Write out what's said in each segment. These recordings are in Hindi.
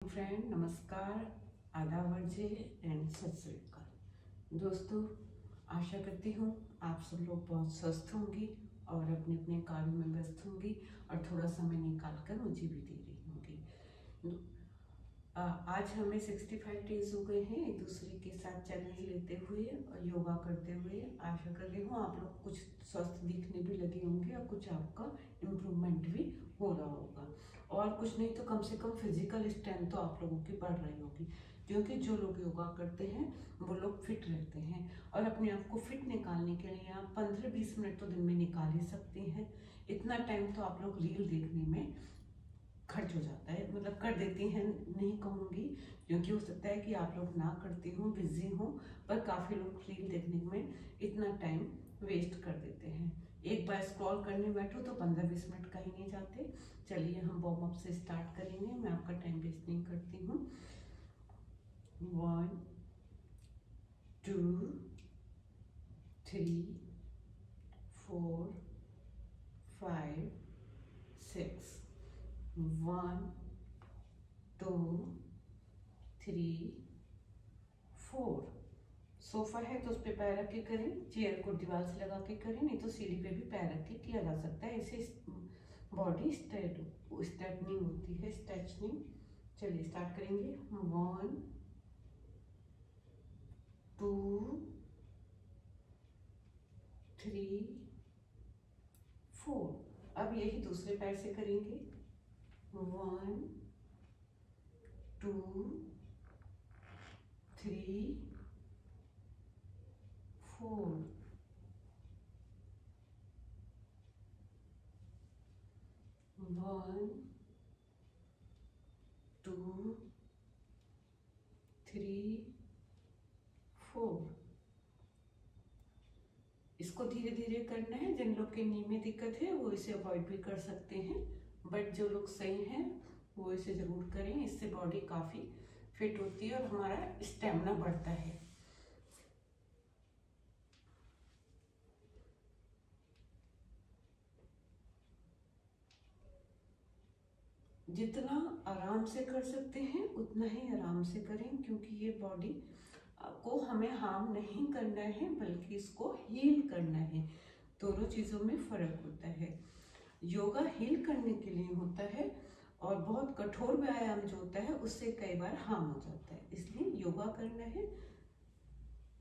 फ्रेंड नमस्कार, आदाब वर्जे एंड सत श्री अकाल। दोस्तों, आशा करती हूँ आप सब लोग बहुत स्वस्थ होंगी और अपने अपने कार्यों में व्यस्त होंगी और थोड़ा समय निकाल कर मुझे भी दे रही होंगी। आज हमें 65 डेज हो गए हैं एक दूसरे के साथ चैलेंज लेते हुए और योगा करते हुए। आशा कर रही हूँ आप लोग कुछ स्वस्थ दिखने भी लगे होंगे और कुछ आपका इम्प्रूवमेंट भी हो रहा होगा, और कुछ नहीं तो कम से कम फिजिकल स्ट्रेंथ तो आप लोगों की बढ़ रही होगी, क्योंकि जो लोग योगा करते हैं वो लोग फिट रहते हैं। और अपने आप को फिट निकालने के लिए आप 15-20 मिनट तो दिन में निकाल ही सकती हैं। इतना टाइम तो आप लोग रील देखने में खर्च हो जाता है, मतलब कर देती हैं नहीं कहूँगी, क्योंकि हो सकता है कि आप लोग ना करती हो, बिजी हो, पर काफ़ी लोग रील देखने में इतना टाइम वेस्ट कर देते हैं। एक बार स्क्रॉल करने बैठो तो 15-20 मिनट कहीं नहीं जाते। चलिए हम वार्म अप से स्टार्ट करेंगे, मैं आपका टाइम वेस्ट नहीं करती हूँ। 1 2 3 4 5 6 1 2 3 4। सोफा है तो उस पर पैर रख के करें, चेयर को दीवार से लगा के करें, नहीं तो सीढ़ी पे भी पैर रख के किया जा सकता है। इसे बॉडी स्ट्रेटनिंग होती है, स्ट्रेचनिंग। चलिए स्टार्ट करेंगे। 1 2 3 4। अब यही दूसरे पैर से करेंगे। 1 2 3 4। One two three four. इसको धीरे धीरे करना है। जिन लोग के नी में दिक्कत है वो इसे अवॉइड भी कर सकते हैं, बट जो लोग सही हैं वो इसे जरूर करें। इससे बॉडी काफी फिट होती है और हमारा स्टेमिना बढ़ता है। जितना आराम से कर सकते हैं उतना ही आराम से करें, क्योंकि ये बॉडी को हमें हार्म नहीं करना है बल्कि इसको हील करना है। दोनों चीज़ों में फर्क होता है। योगा हील करने के लिए होता है और बहुत कठोर व्यायाम जो होता है उससे कई बार हार्म हो जाता है। इसलिए योगा करना है,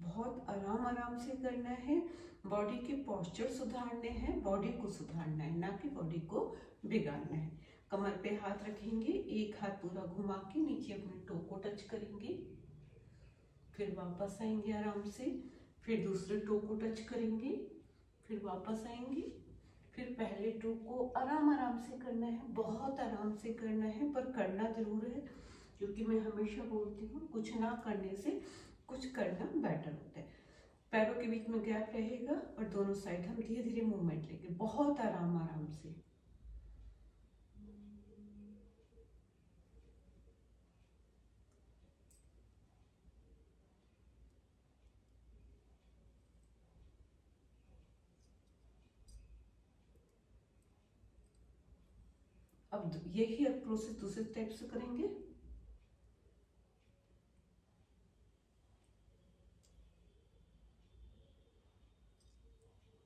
बहुत आराम से करना है। बॉडी के पोस्चर सुधारने हैं, बॉडी को सुधारना है, ना कि बॉडी को बिगाड़ना है। कमर पे हाथ रखेंगे, एक हाथ पूरा घुमा के नीचे अपने टो को टच करेंगे, फिर वापस आएंगे आराम से, फिर दूसरे टो को टच करेंगे, फिर वापस आएंगे, फिर पहले टो को आराम से करना है, बहुत आराम से करना है, पर करना जरूर है, क्योंकि मैं हमेशा बोलती हूँ कुछ ना करने से कुछ करना बेटर होता है। पैरों के बीच में गैप रहेगा और दोनों साइड हम धीरे धीरे मूवमेंट लेंगे, बहुत आराम से। अब यही अब प्रोसेस दूसरे स्टेप से करेंगे।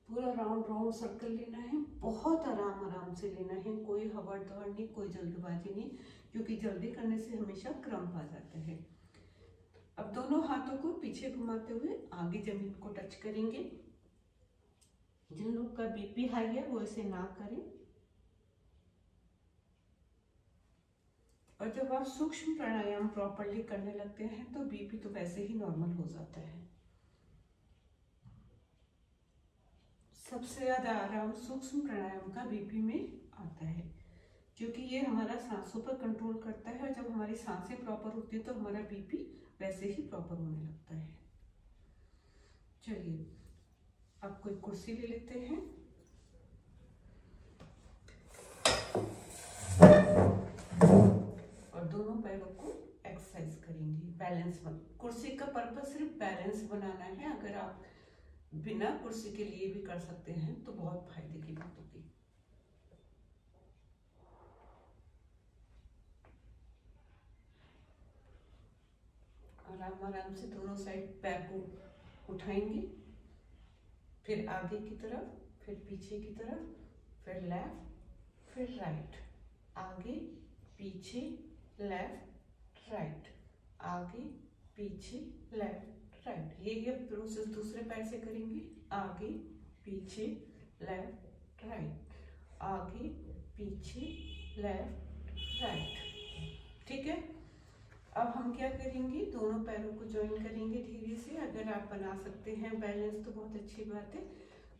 पूरा राउंड सर्कल लेना है, बहुत आराम से लेना है, कोई हवा दौड़ नहीं, कोई जल्दबाजी नहीं, क्योंकि जल्दी करने से हमेशा क्रम्प आ जाता है। अब दोनों हाथों को पीछे घुमाते हुए आगे जमीन को टच करेंगे। जिन लोग का बीपी हाई है वो इसे ना करें, और जब आप सूक्ष्म प्राणायाम प्रॉपरली करने लगते हैं तो बीपी तो वैसे ही नॉर्मल हो जाता है। सबसे ज्यादा आराम सूक्ष्म प्राणायाम का बीपी में आता है, क्योंकि ये हमारा सांसों पर कंट्रोल करता है, और जब हमारी सांसें प्रॉपर होती है तो हमारा बीपी वैसे ही प्रॉपर होने लगता है। चलिए अब कोई कुर्सी ले लेते हैं और दोनों पैरों को एक्सरसाइज करेंगे। बैलेंस कुर्सी का पर्पस सिर्फ बैलेंस बनाना है। अगर आप बिना कुर्सी के लिए भी कर सकते हैं तो बहुत फायदे की बात होगी। आराम आराम से दोनों साइड पैर को उठाएंगे, फिर आगे की तरफ, फिर पीछे की तरफ, फिर लेफ्ट, फिर राइट, आगे पीछे लेफ्ट राइट, आगे पीछे लेफ्ट राइट। ये प्रोसेस दूसरे पैर से करेंगे, आगे पीछे लेफ्ट राइट, आगे पीछे लेफ्ट राइट। ठीक है, अब हम क्या करेंगे, दोनों पैरों को ज्वाइन करेंगे धीरे से। अगर आप बना सकते हैं बैलेंस तो बहुत अच्छी बात है।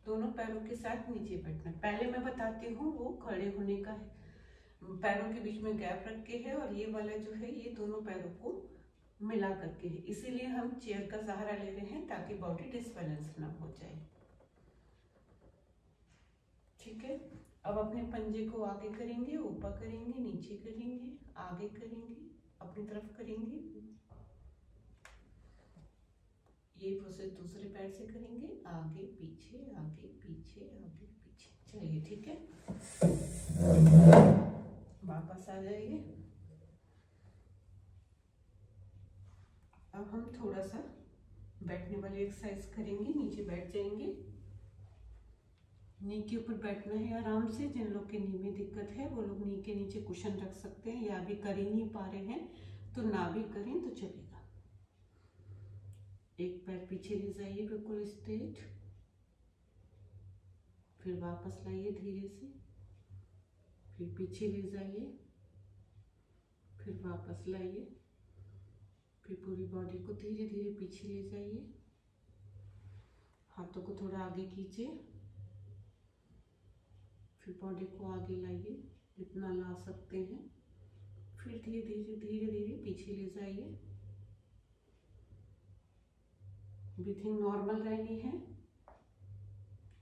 दोनों पैरों के साथ नीचे बैठना। पहले मैं बताती हूँ वो खड़े होने का है, पैरों के बीच में गैप रख के है, और ये वाला जो है ये दोनों पैरों को मिला करके है, इसीलिए हम चेयर का सहारा ले रहे हैं ताकि बॉडी डिसबैलेंस ना हो जाए। ठीक है, अब अपने पंजे को आगे करेंगे, ऊपर करेंगे, नीचे करेंगे, आगे करेंगे, अपनी तरफ करेंगे। ये प्रोसेस दूसरे पैर से करेंगे, आगे पीछे आगे पीछे आगे पीछे। चलिए ठीक है, वापस आ जाइए। अब हम थोड़ा सा बैठने वाली एक्सरसाइज करेंगे। नीचे बैठ जाएंगे, नी के ऊपर बैठना है आराम से। जिन लोग के नी में दिक्कत है वो लोग नी के नीचे कुशन रख सकते हैं, या भी कर ही नहीं पा रहे हैं तो ना भी करें तो चलेगा। एक पैर पीछे ले जाइए बिल्कुल स्ट्रेट, फिर वापस लाइए धीरे से, फिर पीछे ले जाइए, फिर वापस लाइए, फिर पूरी बॉडी को धीरे धीरे पीछे ले जाइए। हाथों को थोड़ा आगे कीजिए, फिर बॉडी को आगे लाइए जितना ला सकते हैं, फिर धीरे धीरे धीरे धीरे पीछे ले जाइए। ब्रीथिंग नॉर्मल रहनी है।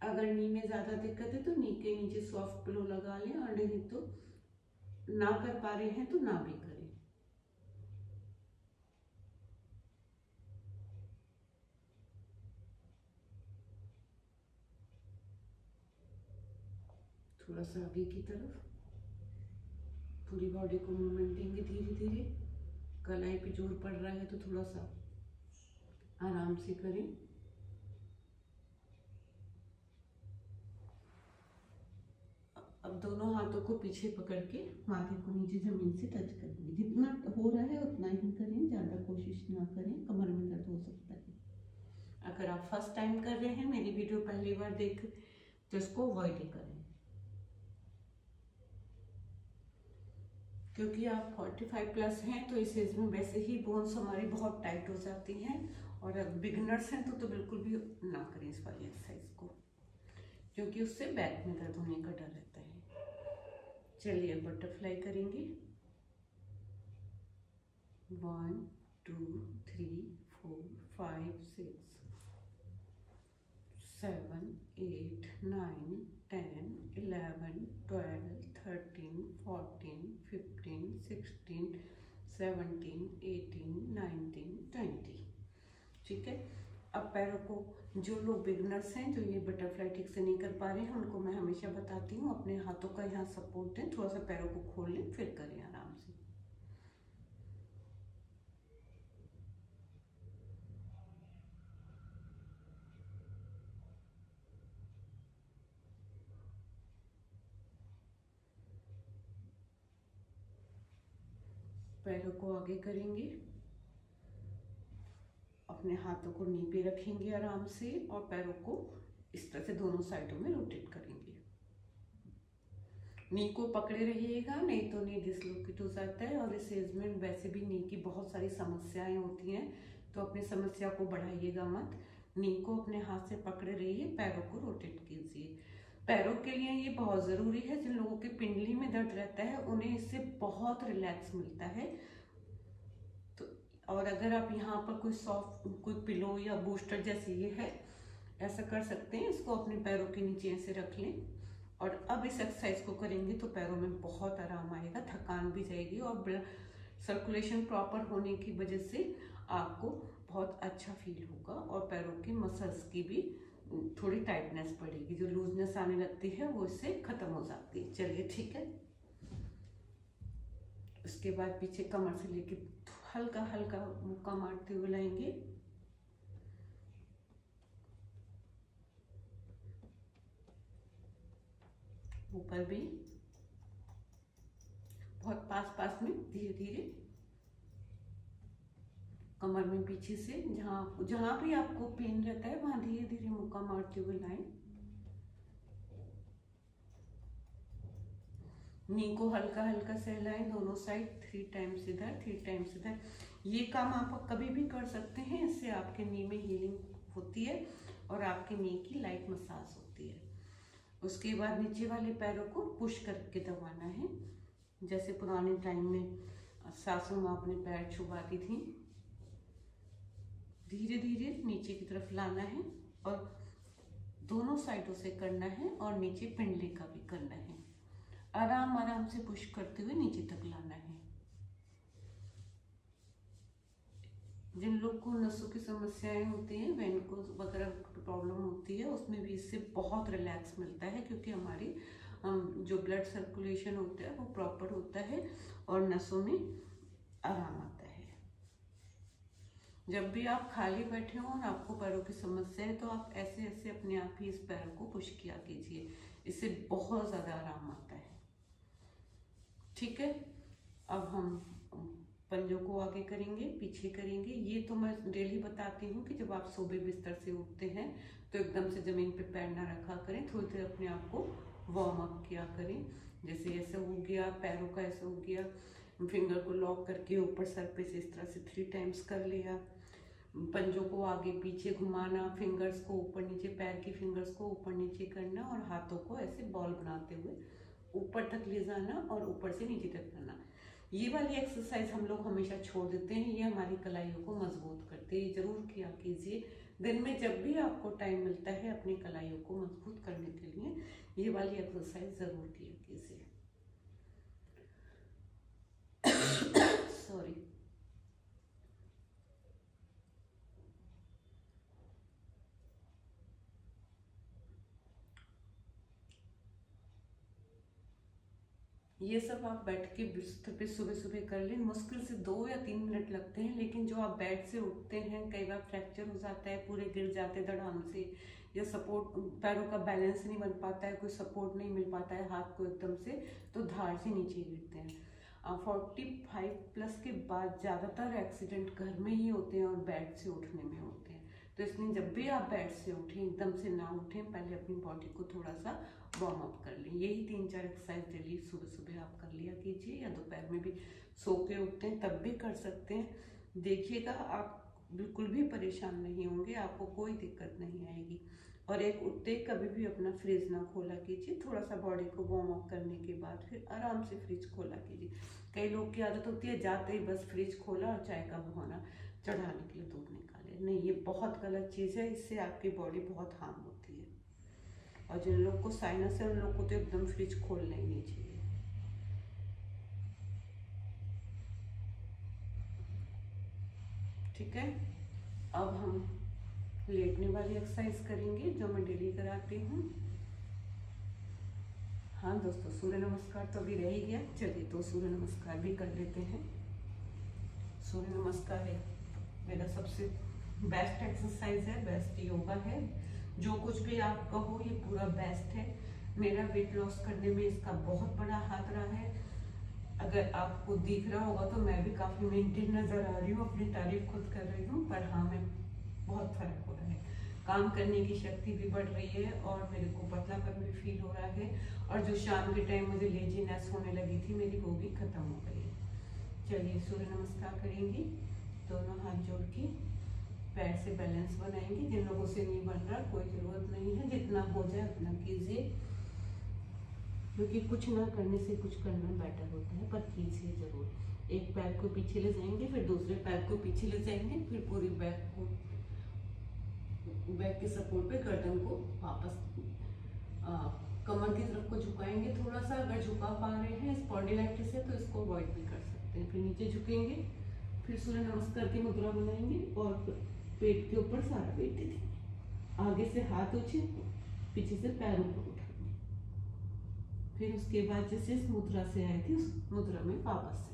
अगर नी में ज़्यादा दिक्कत है तो नी के नीचे सॉफ्ट पिलो लगा लें, और नहीं तो ना कर पा रहे हैं तो ना भी करें। थोड़ा सा आगे की तरफ पूरी बॉडी को मूवमेंट देंगे धीरे धीरे। कलाई पे जोर पड़ रहा है तो थोड़ा सा आराम से करें। अब दोनों हाथों को पीछे पकड़ के माथे को नीचे जमीन से टच करेंगे। जितना हो रहा है उतना ही करें, ज़्यादा कोशिश ना करें, कमर में दर्द हो सकता है। अगर आप फर्स्ट टाइम कर रहे हैं, मेरी वीडियो पहली बार देख तो इसको अवॉइड ही करें, क्योंकि आप 45 प्लस हैं तो इस एज में वैसे ही बोन्स हमारी बहुत टाइट हो जाती हैं, और अगर बिगनर्स हैं तो बिल्कुल भी ना करें इस वाली एक्सरसाइज को, क्योंकि उससे बैक में दर्द होने का डर रहता है। चलिए बटरफ्लाई करेंगे। 1 2 3 4 5 6 7 8 9 10 11 12 13 14 15 16 17 18 19 20। ठीक है, अब पैरों को, जो लोग बिगनर्स हैं, जो ये बटरफ्लाई ठीक से नहीं कर पा रहे हैं, उनको मैं हमेशा बताती हूँ अपने हाथों का यहाँ सपोर्ट दें, थोड़ा सा पैरों को खोल लें, फिर करें आराम से। पैरों को आगे करेंगे, अपने हाथों को नी पे रखेंगे आराम से, और पैरों को इस तरह से दोनों साइडों में रोटेट करेंगे। नी को पकड़े रहिएगा, नहीं तो नी डिसलोकेट हो जाता है, और इस एज में वैसे भी नी की बहुत सारी समस्याएं होती हैं, तो अपनी समस्या को बढ़ाइएगा मत। नी को अपने हाथ से पकड़े रहिए, पैरों को रोटेट कीजिए। पैरों के लिए ये बहुत ज़रूरी है। जिन लोगों के पिंडली में दर्द रहता है उन्हें इससे बहुत रिलैक्स मिलता है। तो और अगर आप यहाँ पर कोई सॉफ्ट कोई पिलो या बूस्टर जैसे ये है, ऐसा कर सकते हैं, इसको अपने पैरों के नीचे ऐसे रख लें, और अब इस एक्सरसाइज को करेंगे तो पैरों में बहुत आराम आएगा, थकान भी जाएगी, और ब्लड सर्कुलेशन प्रॉपर होने की वजह से आपको बहुत अच्छा फील होगा, और पैरों की मसल्स की भी थोड़ी टाइटनेस पड़ेगी, जो लूजनेस आने लगती है वो इससे खत्म हो जाती है। चलिए ठीक है, उसके बाद पीछे कमर से लेके हल्का हल्का मुक्का मारते हुए लाएंगे। ऊपर भी बहुत पास पास में धीरे धीरे कमर में पीछे से जहां जहां भी आपको पेन रहता है वहां धीरे धीरे मुक्का मारते हुए लाएं। नी को हल्का हल्का सहलाएं दोनों साइड, 3 टाइम्स इधर 3 टाइम्स इधर। ये काम आप कभी भी कर सकते हैं, इससे आपके नी में हीलिंग होती है और आपके नी की लाइट मसाज होती है। उसके बाद नीचे वाले पैरों को पुश करके दबाना है, जैसे पुराने टाइम में सासू माँ अपने पैर छुपाती थी। धीरे धीरे नीचे की तरफ लाना है और दोनों साइडों से करना है और नीचे पिंडली का भी करना है। आराम आराम से पुश करते हुए नीचे तक लाना है। जिन लोग को नसों की समस्याएं होती हैं, वेनिकोज वगैरह प्रॉब्लम होती है, उसमें भी इससे बहुत रिलैक्स मिलता है, क्योंकि हमारी जो ब्लड सर्कुलेशन होता है वो प्रॉपर होता है और नसों में आराम आता है। जब भी आप खाली बैठे हो और आपको पैरों की समस्या है तो आप ऐसे ऐसे अपने आप ही इस पैर को पुश किया कीजिए, इससे बहुत ज़्यादा आराम आता है। ठीक है, अब हम पंजों को आगे करेंगे, पीछे करेंगे। ये तो मैं डेली बताती हूँ कि जब आप सुबह बिस्तर से उठते हैं तो एकदम से ज़मीन पे पैर ना रखा करें, थोड़ी देर अपने आप को वार्म अप किया करें। जैसे ऐसे हो गया, पैरों का ऐसे हो गया, फिंगर को लॉक करके ऊपर सर पे से इस तरह से 3 टाइम्स कर लिया। पंजों को आगे पीछे घुमाना, फिंगर्स को ऊपर नीचे, पैर की फिंगर्स को ऊपर नीचे करना और हाथों को ऐसे बॉल बनाते हुए ऊपर तक ले जाना और ऊपर से नीचे तक करना। ये वाली एक्सरसाइज हम लोग हमेशा छोड़ देते हैं, ये हमारी कलाइयों को मजबूत करती है। ये जरूर किया कीजिए, दिन में जब भी आपको टाइम मिलता है अपनी कलाइयों को मजबूत करने के लिए ये वाली एक्सरसाइज जरूर किया कीजिए। सॉरी। ये सब आप बैठ के बिस्तर पे सुबह सुबह कर लें। मुश्किल से 2 या 3 मिनट लगते हैं, लेकिन जो आप बेड से उठते हैं, कई बार फ्रैक्चर हो जाता है, पूरे गिर जाते धड़ाम से, या सपोर्ट पैरों का बैलेंस नहीं बन पाता है, कोई सपोर्ट नहीं मिल पाता है हाथ को एकदम से, तो धाड़ से नीचे गिरते हैं। 45+ के बाद ज़्यादातर एक्सीडेंट घर में ही होते हैं और बेड से उठने में होते हैं। तो इसलिए जब भी आप बेड से उठें, एकदम से ना उठें, पहले अपनी बॉडी को थोड़ा सा वार्म अप कर लें। यही 3-4 एक्सरसाइज डेली सुबह सुबह आप कर लिया कीजिए, या दोपहर में भी सो के उठते हैं तब भी कर सकते हैं। देखिएगा आप बिल्कुल भी परेशान नहीं होंगे, आपको कोई दिक्कत नहीं आएगी। और एक उठते कभी भी अपना फ्रिज ना खोला कीजिए, थोड़ा सा बॉडी को वार्म अप करने के बाद फिर आराम से फ्रिज खोला कीजिए। कई लोग की आदत होती है जाते ही बस फ्रिज खोला और चाय का भगोना चढ़ाने के लिए दूध निकाले। नहीं, ये बहुत गलत चीज़ है, इससे आपकी बॉडी बहुत हार्म होती है। और जिन लोग को साइनस है उन लोग को तो एकदम फ्रिज खोलना ही नहीं चाहिए। ठीक है, अब हम लेटने वाली एक्सरसाइज करेंगे जो मैं डेली कराती हूँ। हाँ दोस्तों, सूर्य नमस्कार तो अभी रह ही गया, चलिए तो सूर्य नमस्कार भी कर लेते हैं। सूर्य नमस्कार है मेरा सबसे बेस्ट एक्सरसाइज है, बेस्ट योगा है। जो कुछ भी आप कहो ये पूरा बेस्ट है। मेरा वेट लॉस करने में इसका बहुत बड़ा हाथ रहा है। अगर आपको दिख रहा होगा तो मैं भी काफ़ी मेंटेन नज़र आ रही हूँ, अपनी तारीफ खुद कर रही हूँ, पर हाँ मैं बहुत फर्क हो रहा है। काम करने की शक्ति भी बढ़ रही है और मेरे को पतलापन भी फील हो रहा है। और जो शाम के टाइम मुझे लेजीनेस होने लगी थी मेरी, वो भी खत्म हो गई है। चलिए सूर्य नमस्कार करेंगे, दोनों हाथ जोड़ के पैर से बैलेंस बनाएंगे। जिन लोगों से नहीं बन रहा कोई ज़रूरत नहीं है, जितना हो जाए उतना कीजिए, क्योंकि कुछ ना करने से कुछ करना बेटर होता है, पर कीजिए ज़रूर। एक पैर को पीछे ले जाएंगे, फिर दूसरे पैर को पीछे ले जाएंगे, फिर पूरी बैक के सपोर्ट पे गर्दन को वापस कमर की तरफ को झुकाएंगे थोड़ा सा। अगर झुका पा रहे हैं स्पॉन्डिलाइटिस है तो इसको अवॉइड भी कर सकते हैं। फिर नीचे झुकेंगे, फिर सूर्य नमस्कार की मुद्रा बनाएंगे और पेट के ऊपर सारा वेट दे देंगे। आगे से हाथ ऊंचे, पीछे से पैरों को उठाएंगे। फिर उसके बाद जैसे इस मुद्रा से आए थे उस मुद्रा में वापस आएंगे।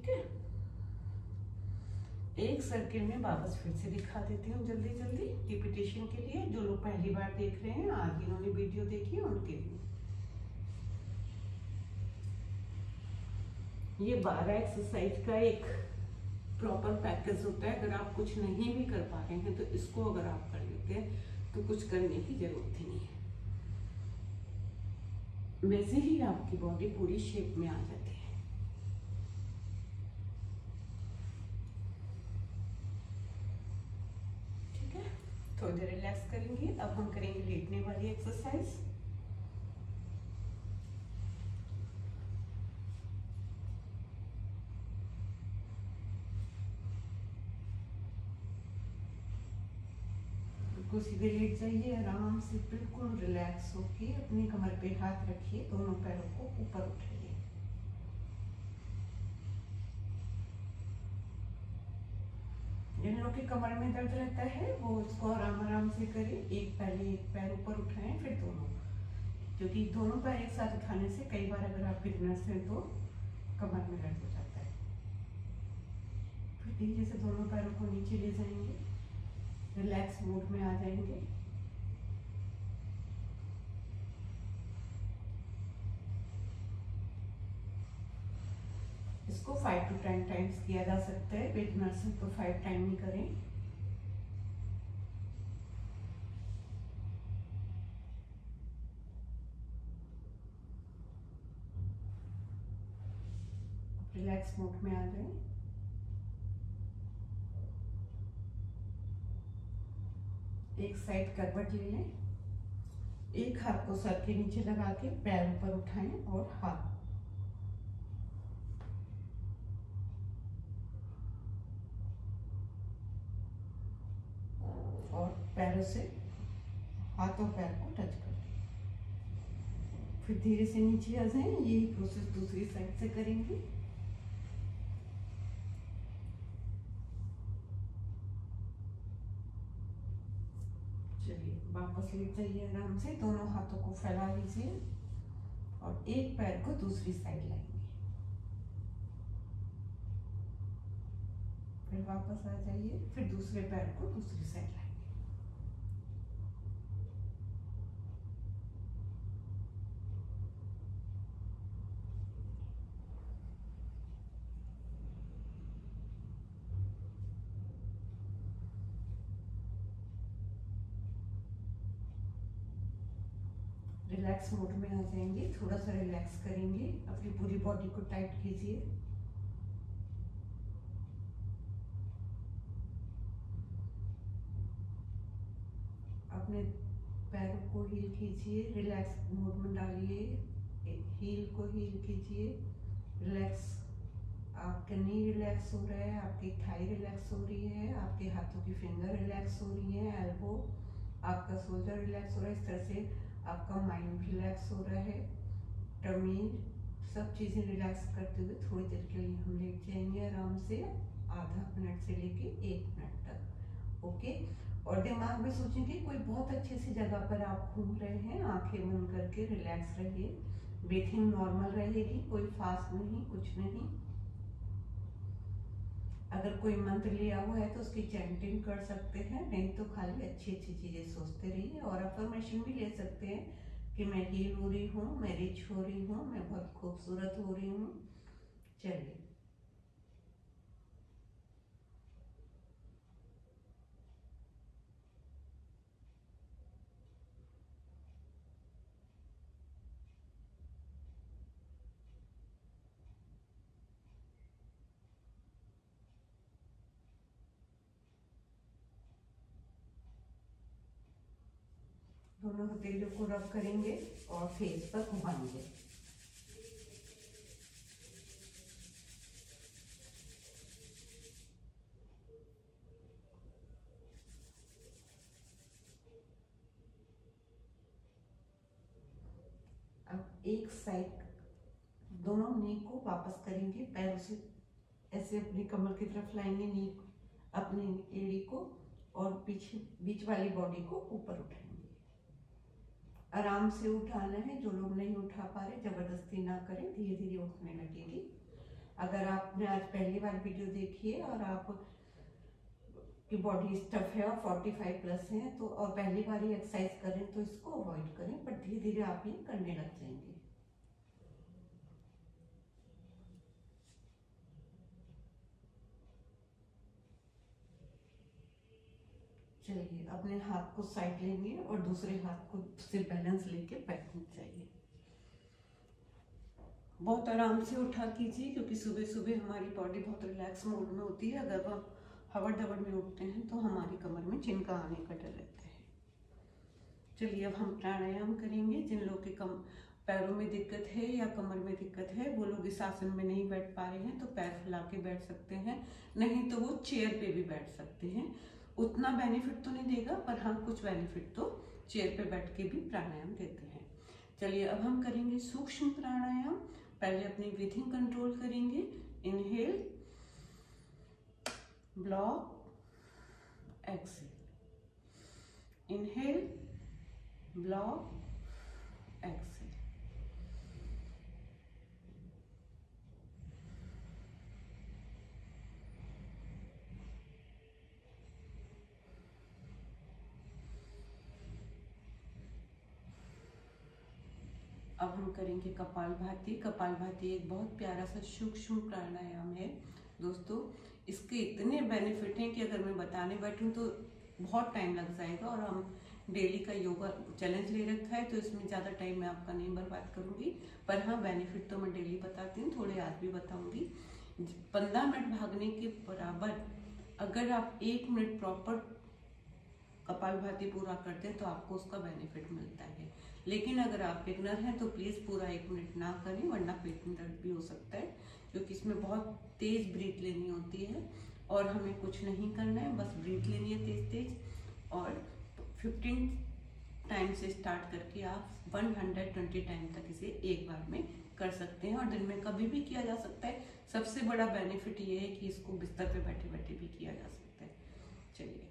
ठीक है, एक सर्किल में वापस फिर से दिखा देती हूँ जल्दी जल्दी रिपीटेशन के लिए। जो लोग पहली बार देख रहे हैं, आज इन्होंने वीडियो देखी है उनके लिए। ये 12 एक्सरसाइज का एक प्रॉपर पैकेज होता है। अगर आप कुछ नहीं भी कर पा रहे हैं तो इसको अगर आप कर लेते हैं तो कुछ करने की जरूरत ही नहीं है, वैसे ही आपकी बॉडी पूरी शेप में आ जाती है। ठीक है, थोड़ी देर रिलैक्स करेंगे। अब हम करेंगे लेटने वाली एक्सरसाइज। सीधे लेट जाइए, आराम से बिल्कुल रिलैक्स होके अपनी कमर पे हाथ रखिए, दोनों पैरों को ऊपर उठाइए। जिन लोगों की कमर में दर्द रहता है वो इसको आराम आराम से करें। पहले एक पैर ऊपर उठाएं, फिर दोनों, क्योंकि दोनों पैर एक साथ उठाने से कई बार अगर आप बिगनर्स हैं तो कमर में दर्द हो जाता है। फिर धीरे से दोनों पैरों को नीचे ले जाएंगे, रिलैक्स मोड में आ जाएंगे। इसको 5 to 10 टाइम्स किया जा सकता है। बिगनर्स तो 5 टाइम ही करें। रिलैक्स मोड में आ जाए। एक साइड करवट ले लें, एक हाथ को सर के नीचे लगा के पैर ऊपर उठाएं और हाथ और पैरों से हाथों पैर को टच कर दें। फिर धीरे से नीचे आ जाएं। यही प्रोसेस दूसरी साइड से करेंगे। चलिए वापस लेट जाइए, आराम से दोनों हाथों को फैला लीजिए और एक पैर को दूसरी साइड लाएंगे। फिर वापस आ जाइए, फिर दूसरे पैर को दूसरी साइड लाएंगे। रिलैक्स मोड में आ जाएंगे, थोड़ा सा रिलैक्स करेंगे, अपनी पूरी बॉडी को टाइट कीजिए। अपने पैरों को हील कीजिए, रिलैक्स मोड में डालिए, हील को हील कीजिए। रिलैक्स, आपका नी रिलैक्स हो रहा है, आपकी थाई रिलैक्स हो रही है, आपके हाथों की फिंगर रिलैक्स हो रही है, एल्बो, आपका शोल्डर रिलैक्स हो रहा है। इस तरह से आपका माइंड रिलैक्स हो रहा है, टमी, सब चीज़ें रिलैक्स करते हुए थोड़ी देर के लिए हम लेट जाएंगे आराम से, आधा मिनट से लेके 1 मिनट तक। ओके, और दिमाग में सोचेंगे कोई बहुत अच्छी सी जगह पर आप घूम रहे हैं, आंखें बंद करके रिलैक्स रहिए। ब्रीथिंग नॉर्मल रहेगी, कोई फास्ट नहीं, कुछ नहीं। अगर कोई मंत्र लिया हुआ है तो उसकी चैंटिंग कर सकते हैं, नहीं तो खाली अच्छी अच्छी चीजें सोचते रहिए। और अफर्मेशन भी ले सकते हैं कि मैं हील हो रही हूँ, मैं रिच हो रही हूँ, मैं बहुत खूबसूरत हो रही हूँ। चलिए दोनों हथेलियों को रब करेंगे और फेस पर घुमाएंगे। अब एक साइड दोनों नी को वापस करेंगे, पैरों से ऐसे अपनी कमर की तरफ लाएंगे, नी अपनी एड़ी को, और पीछे बीच वाली बॉडी को ऊपर उठाएंगे। आराम से उठाना है, जो लोग नहीं उठा पा रहे जबरदस्ती ना करें, धीरे धीरे उठने लगेगी। अगर आपने आज पहली बार वीडियो देखी है और आप की बॉडी स्टफ है और 45 प्लस है तो और पहली बार ही एक्सरसाइज करें तो इसको अवॉइड करें, पर धीरे धीरे आप ये करने लग जाएंगे। चलिए अपने हाथ को साइड लेंगे और दूसरे हाथ को से बैलेंस लेके बैठना चाहिए। बहुत आराम से उठा कीजिए क्योंकि सुबह सुबह हमारी बॉडी बहुत रिलैक्स मोड में होती है। अगर हम हवड़ दबड़ में उठते हैं तो हमारी कमर में चिनका आने का डर रहता है। चलिए अब हम प्राणायाम करेंगे। जिन लोग के पैरों में दिक्कत है या कमर में दिक्कत है वो लोग इस आसन में नहीं बैठ पा रहे हैं तो पैर फैला के बैठ सकते हैं, नहीं तो वो चेयर पे भी बैठ सकते हैं। उतना बेनिफिट तो नहीं देगा पर हाँ कुछ बेनिफिट तो चेयर पे बैठ के भी प्राणायाम देते हैं। चलिए अब हम करेंगे सूक्ष्म प्राणायाम। पहले अपनी ब्रीथिंग कंट्रोल करेंगे। Inhale, block, exhale, inhale, block, exhale. अब हम करेंगे कपालभाति। कपालभाति एक बहुत प्यारा सा सूक्ष्म प्राणायाम है दोस्तों। इसके इतने बेनिफिट हैं कि अगर मैं बताने बैठूं तो बहुत टाइम लग जाएगा, और हम डेली का योगा चैलेंज ले रखा है तो इसमें ज़्यादा टाइम मैं आपका नहीं बर्बाद करूंगी। पर हाँ बेनिफिट तो मैं डेली बताती हूँ, थोड़े आज भी बताऊंगी। 15 मिनट भागने के बराबर अगर आप 1 मिनट प्रॉपर कपालभाति पूरा करते हैं तो आपको उसका बेनिफिट मिलता है। लेकिन अगर आप बिगनर हैं तो प्लीज़ पूरा 1 मिनट ना करें वरना पेट में दर्द भी हो सकता है, क्योंकि इसमें बहुत तेज ब्रीथ लेनी होती है और हमें कुछ नहीं करना है, बस ब्रीथ लेनी है तेज तेज। और 15 टाइम से स्टार्ट करके आप 120 टाइम तक इसे एक बार में कर सकते हैं और दिन में कभी भी किया जा सकता है। सबसे बड़ा बेनिफिट ये है कि इसको बिस्तर पे बैठे बैठे भी किया जा सकता है। चलिए